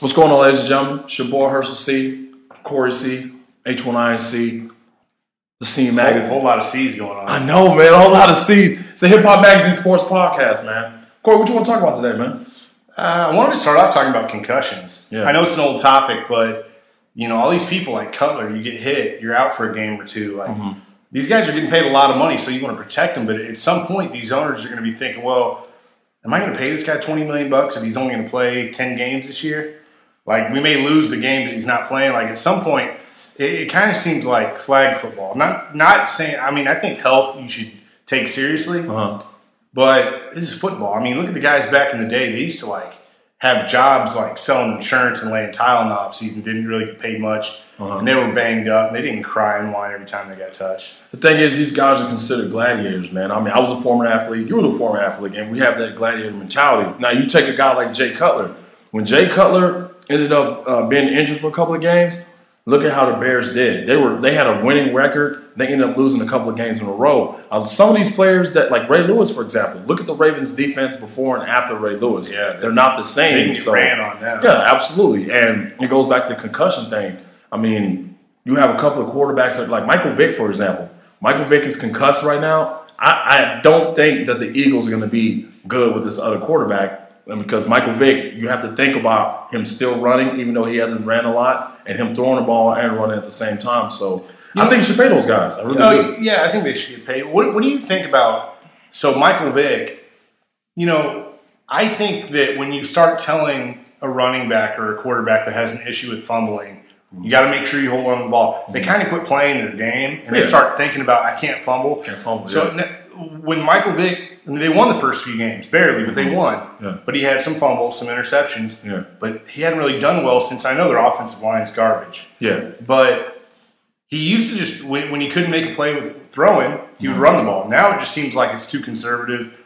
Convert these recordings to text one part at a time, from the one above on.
What's going on, ladies and gentlemen? It's your boy Hershel C, Cory C, H1INC, the Scene Magazine. A whole lot of C's going on. I know, man. A whole lot of C's. It's a hip hop magazine sports podcast, man. Cory, what you want to talk about today, man? I wanted to start off talking about concussions. Yeah. I know it's an old topic, but all these people like Cutler, you get hit, you're out for a game or two. Like these guys are getting paid a lot of money, so you want to protect them. But at some point, these owners are going to be thinking, well, am I going to pay this guy $20 million if he's only going to play 10 games this year? Like, we may lose the games he's not playing. Like, at some point, it kind of seems like flag football. Not saying – I mean, I think health you should take seriously. But this is football. I mean, look at the guys back in the day. They used to, like, have jobs like selling insurance and laying tile in the offseason. Didn't really get paid much. And they were banged up. And they didn't cry and whine every time they got touched. The thing is, these guys are considered gladiators, man. I mean, I was a former athlete. You were a former athlete. And we have that gladiator mentality. Now, you take a guy like Jay Cutler. When Jay Cutler ended up being injured for a couple of games, look at how the Bears did. They had a winning record. They ended up losing a couple of games in a row. Some of these players that, like Ray Lewis, for example, look at the Ravens' defense before and after Ray Lewis. Yeah, they're not the same. They can get ran on them. Yeah, absolutely. And it goes back to the concussion thing. I mean, you have a couple of quarterbacks like Michael Vick, for example. Michael Vick is concussed right now. I don't think that the Eagles are going to be good with this other quarterback. Because Michael Vick, you have to think about him still running, even though he hasn't ran a lot, and him throwing the ball and running at the same time. So I think you should pay those guys. I really do. Yeah, I think they should get paid. What do you think about – so Michael Vick, I think that when you start telling a running back or a quarterback that has an issue with fumbling, you got to make sure you hold on to the ball. They kind of quit playing their game, and they start thinking about, I can't fumble. So when Michael Vick – they won the first few games, barely, but they won. Yeah. But he had some fumbles, some interceptions. Yeah. But he hadn't really done well since I know their offensive line's garbage. Yeah. But he used to just, when he couldn't make a play with throwing, he would run the ball. Now it just seems like it's too conservative.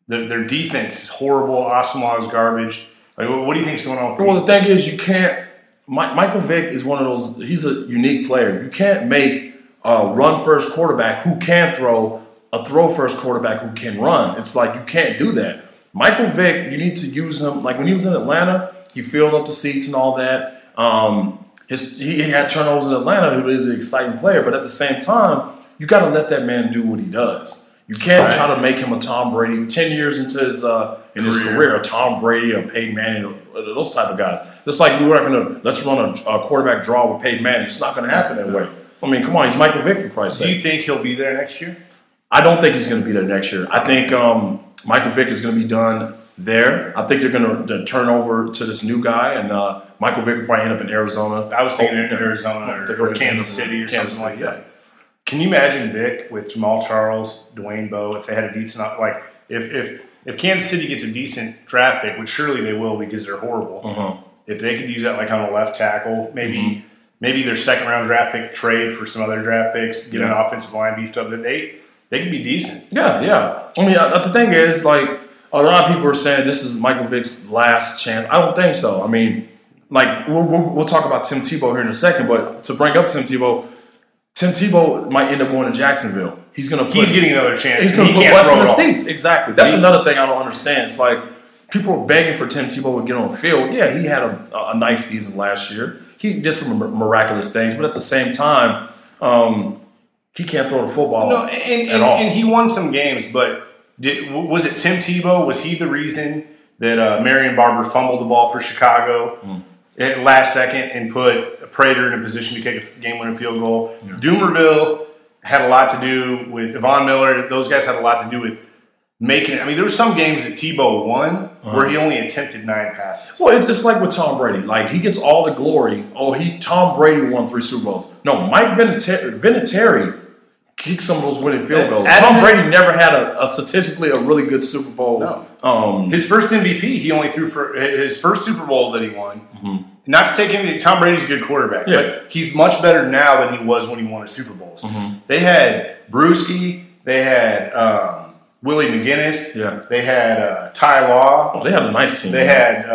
Their defense is horrible. Asamoah is garbage. Like, what do you think is going on with the thing is, you can't – Michael Vick is one of those – he's a unique player. You can't make a run-first quarterback who can throw – a throw-first quarterback who can run. It's like you can't do that. Michael Vick, you need to use him. Like when he was in Atlanta, he filled up the seats and all that. He had turnovers in Atlanta. He was an exciting player, but at the same time, you got to let that man do what he does. You can't try to make him a Tom Brady 10 years into his career, a Tom Brady, a Peyton Manning, those type of guys. Just like we weren't going to let's run a quarterback draw with Peyton Manning. It's not going to happen that way. I mean, come on, he's Michael Vick for Christ's sake. Do you think he'll be there next year? I don't think he's going to be there next year. I think Michael Vick is going to be done there. I think they're going to turn over to this new guy, and Michael Vick will probably end up in Arizona. I was thinking in Arizona or Kansas City or something like that. Can you imagine Vick with Jamal Charles, Dwayne Bowe, if they had a decent – like if Kansas City gets a decent draft pick, which surely they will because they're horrible, if they could use that like on a left tackle, maybe their second-round draft pick trade for some other draft picks, get an offensive line beefed up, that they could be decent. Yeah. I mean, the thing is, like, a lot of people are saying this is Michael Vick's last chance. I don't think so. I mean, like, we'll talk about Tim Tebow here in a second, but to bring up Tim Tebow might end up going to Jacksonville. He's getting another chance. He's going to put West in the seats. Exactly. That's another thing I don't understand. It's like people are begging for Tim Tebow to get on the field. Yeah, he had a nice season last year. He did some miraculous things, but at the same time, he can't throw the football at all. And he won some games, but was it Tim Tebow? Was he the reason that Marion Barber fumbled the ball for Chicago at last second and put Prater in a position to kick a game-winning field goal? Yeah. Doomerville had a lot to do with Von Miller. Those guys had a lot to do with making it. I mean, there were some games that Tebow won where he only attempted 9 passes. Well, it's like with Tom Brady. Like, he gets all the glory. Tom Brady won 3 Super Bowls. No, Mike Vinatieri kick some of those winning field goals. Tom Brady never had a statistically a really good Super Bowl. No. His first MVP, he only threw for his first Super Bowl that he won. Not to take anything, Tom Brady's a good quarterback, but he's much better now than he was when he won his Super Bowls. They had Brewski, they had Willie McGinnis, they had Ty Law. Oh, they had a nice team. They had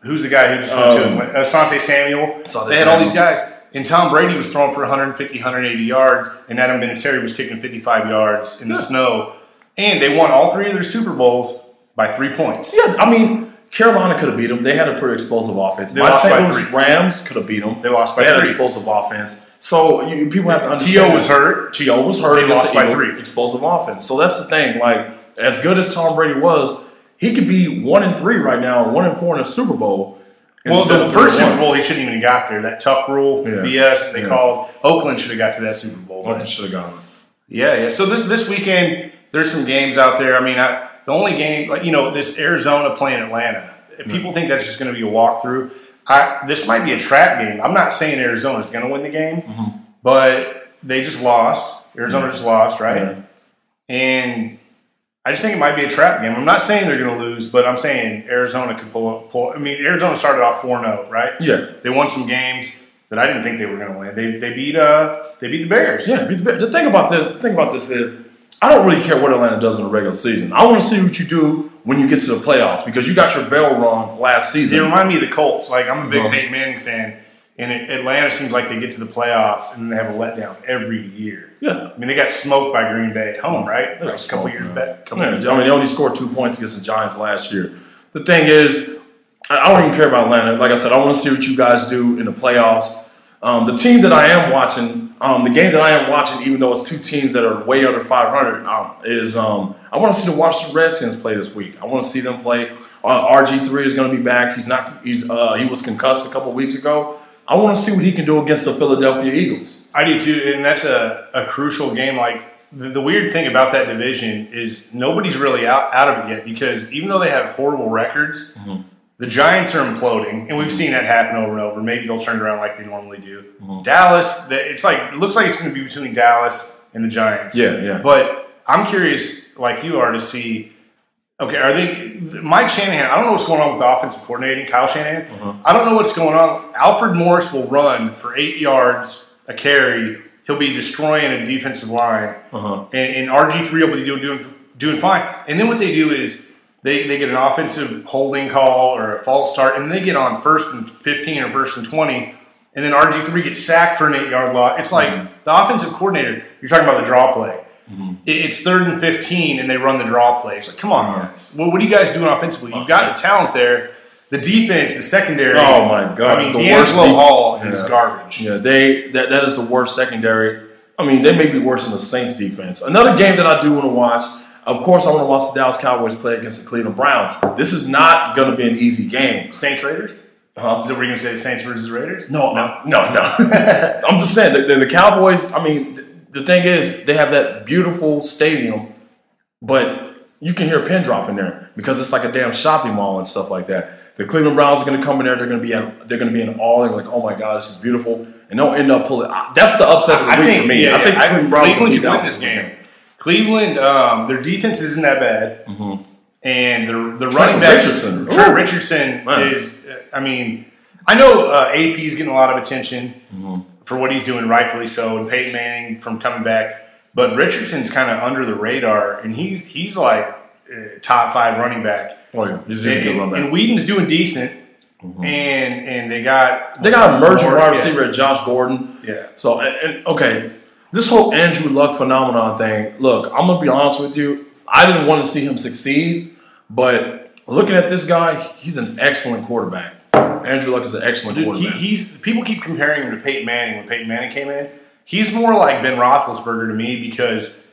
who's the guy who just went to him? Asante Samuel. They had all these guys. And Tom Brady was throwing for 150, 180 yards, and Adam Vinatieri was kicking 55 yards in the snow. And they won all 3 of their Super Bowls by 3 points. Yeah, I mean, Carolina could have beat them. They had a pretty explosive offense. They lost St. by Louis 3. Rams could have beat them. They lost by They had 3. an explosive offense. So people have to understand. T.O. was hurt. T.O. was hurt. They lost by 3. Explosive offense. So that's the thing. Like, as good as Tom Brady was, he could be 1-3 right now, 1-4 in a Super Bowl. Well, the first Super Bowl, he shouldn't even have got there. That Tuck rule BS they called. Oakland should have got to that Super Bowl. Oakland should have gone. Yeah. So this weekend, there's some games out there. I mean, the only game, like, this Arizona playing Atlanta. People think that's just going to be a walkthrough. This might be a trap game. I'm not saying Arizona's going to win the game, but they just lost. Arizona just lost, right? Yeah. And I just think it might be a trap game. I'm not saying they're going to lose, but I'm saying Arizona could pull. I mean, Arizona started off 4-0, right? Yeah. They won some games that I didn't think they were going to win. They beat the Bears. Yeah. The thing about this is, I don't really care what Atlanta does in the regular season. I want to see what you do when you get to the playoffs because you got your bell rung last season. They remind me of the Colts. Like, I'm a big Peyton Manning fan, and Atlanta seems like they get to the playoffs and they have a letdown every year. Yeah. I mean, they got smoked by Green Bay at home, right? Like a couple years back. I mean, they only scored 2 points against the Giants last year. The thing is, I don't even care about Atlanta. Like I said, I want to see what you guys do in the playoffs. The team that I am watching, the game that I am watching, even though it's two teams that are way under 500, is I want to see the Washington Redskins play this week. I want to see them play. RG3 is going to be back. He was concussed a couple weeks ago. I want to see what he can do against the Philadelphia Eagles. I do too, and that's a crucial game. Like, the weird thing about that division is nobody's really out of it yet because even though they have horrible records, the Giants are imploding, and we've seen that happen over and over. Maybe they'll turn it around like they normally do. Dallas, it looks like it's going to be between Dallas and the Giants. Yeah. But I'm curious, like you are, to see. Okay, are they Mike Shanahan? I don't know what's going on with the offensive coordinating, Kyle Shanahan. I don't know what's going on. Alfred Morris will run for 8 yards a carry. He'll be destroying a defensive line, and RG3 will be doing fine. And then what they do is they get an offensive holding call or a false start, and they get on 1st and 15 or 1st and 20, and then RG3 gets sacked for an 8-yard loss. It's like the offensive coordinator. You're talking about the draw play. It's 3rd and 15, and they run the draw play. It's like, come on, guys. Well, what are you guys doing offensively? You've got the talent there. The defense, the secondary. Oh, my God. I mean, D'Angelo Hall is garbage. Yeah, that is the worst secondary. I mean, they may be worse than the Saints defense. Another game that I do want to watch, of course, I want to watch the Dallas Cowboys play against the Cleveland Browns. This is not going to be an easy game. Saints Raiders? Is that what you're going to say, Saints versus Raiders? No. I'm just saying, the Cowboys, I mean, the thing is, they have that beautiful stadium, but you can hear a pin drop in there because it's like a damn shopping mall and stuff like that. The Cleveland Browns are going to come in there. They're going to be in awe. They're like, oh my God, this is beautiful, and they'll end up pulling. That's the upset of the week for me. Yeah, I think the Cleveland Browns will can win this game. Cleveland, their defense isn't that bad, and the running back Trent Richardson is. I mean, I know AP is getting a lot of attention for what he's doing, rightfully so, and Peyton Manning from coming back. But Richardson's kind of under the radar, and he's like top 5 running back. Oh yeah, he's a good running back. And Whedon's doing decent, and they got an emerging wide receiver at Josh Gordon. Yeah. So okay, this whole Andrew Luck phenomenon thing. Look, I'm gonna be honest with you. I didn't want to see him succeed, but looking at this guy, he's an excellent quarterback. Andrew Luck is an excellent quarterback. People keep comparing him to Peyton Manning when Peyton Manning came in. He's more like Ben Roethlisberger to me because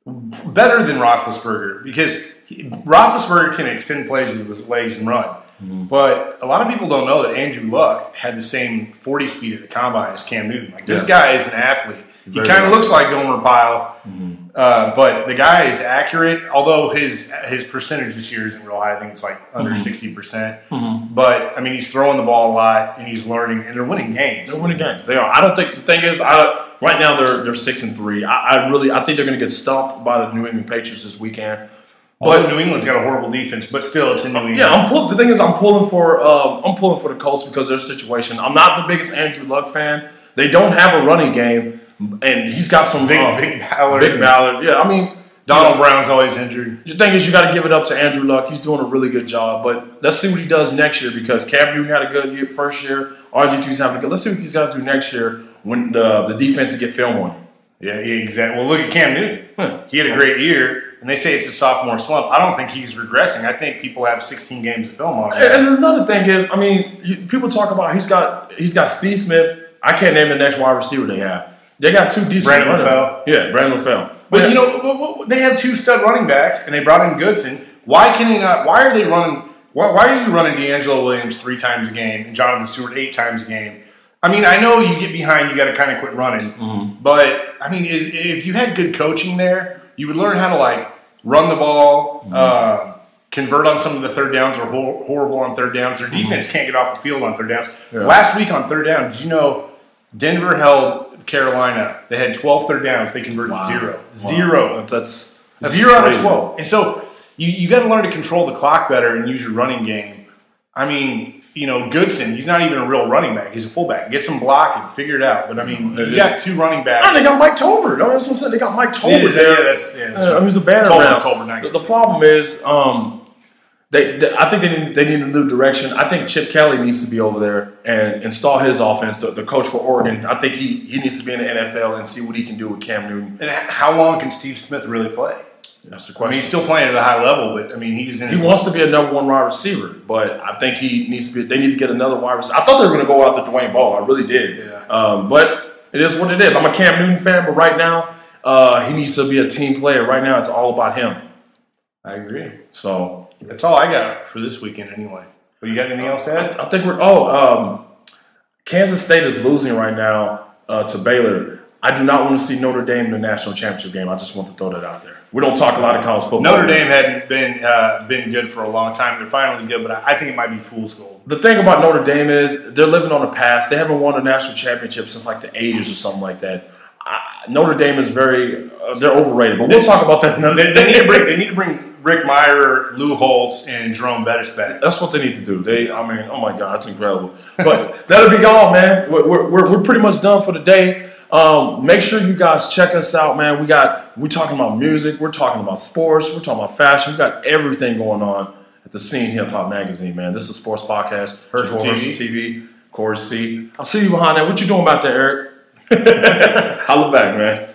better than Roethlisberger because Roethlisberger can extend plays with his legs and run. But a lot of people don't know that Andrew Luck had the same 40 speed at the combine as Cam Newton. Like, this guy is an athlete. He kind of looks like Gomer Pyle, but the guy is accurate. Although his percentage this year isn't real high. I think it's like under 60%. But I mean, he's throwing the ball a lot and he's learning, and they're winning games. They're winning games. They are. I don't think the thing is. Right now they're 6-3. I think they're going to get stumped by the New England Patriots this weekend. But New England's got a horrible defense, but still, it's in New England. Yeah, the thing is, I'm pulling for the Colts because of their situation. I'm not the biggest Andrew Luck fan. They don't have a running game, and he's got some Vic Ballard. Vic Ballard. Yeah, I mean, Donald Brown's always injured. The thing is, you got to give it up to Andrew Luck. He's doing a really good job. But let's see what he does next year because Cam Newton had a good first year. RG2's having a good. Let's see what these guys do next year when the defenses get film on him. Yeah, exactly. Well, look at Cam Newton. He had a great year. And and they say it's a sophomore slump. I don't think he's regressing. I think people have 16 games of film on him. And another thing is, I mean, people talk about he's got Steve Smith. I can't name the next wide receiver they have. They got two decent Brandon LaFell. Yeah, Brandon LaFell. But, you know, they have 2 stud running backs, and they brought in Goodson. Why can they not? Why are they running? Why are you running D'Angelo Williams 3 times a game and Jonathan Stewart 8 times a game? I mean, I know you get behind, you got to kind of quit running. Mm-hmm. But, I mean, if you had good coaching there, you would learn how to, like, run the ball, convert on some of the third downs, or horrible on third downs. Their defense can't get off the field on third downs. Yeah. Last week on third down, did you know Denver held Carolina? They had 12 third downs. They converted 0. 0. That's 0 out of 12. And so you got to learn to control the clock better and use your running game. I mean, you know, Goodson, he's not even a real running back. He's a fullback. Get some blocking, figure it out. But, I mean, you got 2 running backs. Oh, they got Mike Tolbert. No, that's what I'm saying. They got Mike Tolbert there. That's right. He's a banner around. The problem is I think they need a new direction. I think Chip Kelly needs to be over there and install his offense. The coach for Oregon, I think he needs to be in the NFL and see what he can do with Cam Newton. And how long can Steve Smith really play? That's the question. I mean, he's still playing at a high level, but I mean, he wants to be a number 1 wide receiver, but I think he needs to be. They need to get another wide receiver. I thought they were going to go out to Dwayne Ball. I really did. Yeah. But it is what it is. I'm a Cam Newton fan, but right now he needs to be a team player. Right now, it's all about him. I agree. So that's all I got for this weekend, anyway. But you got anything else to add? I think Kansas State is losing right now to Baylor. I do not want to see Notre Dame in the national championship game. I just want to throw that out there. We don't talk a lot of college football. Notre Dame hadn't been good for a long time. They're finally good, but I think it might be fool's gold. The thing about Notre Dame is they're living on the past. They haven't won a national championship since like the 80s or something like that. Notre Dame is they're overrated, but we'll talk about that another day. They need to bring Rick Meyer, Lou Holtz, and Jerome Bettis back. That's what they need to do. Oh my God, that's incredible. But that'll be all, man. We're pretty much done for the day. Make sure you guys check us out, man. We're talking about music, we're talking about sports, we're talking about fashion. We got everything going on at the Scene Hip Hop Magazine, man. This is Sports Podcast. Hershel TV, Cory C. I'll see you behind that. What you doing back there, Eric? Holla back, man.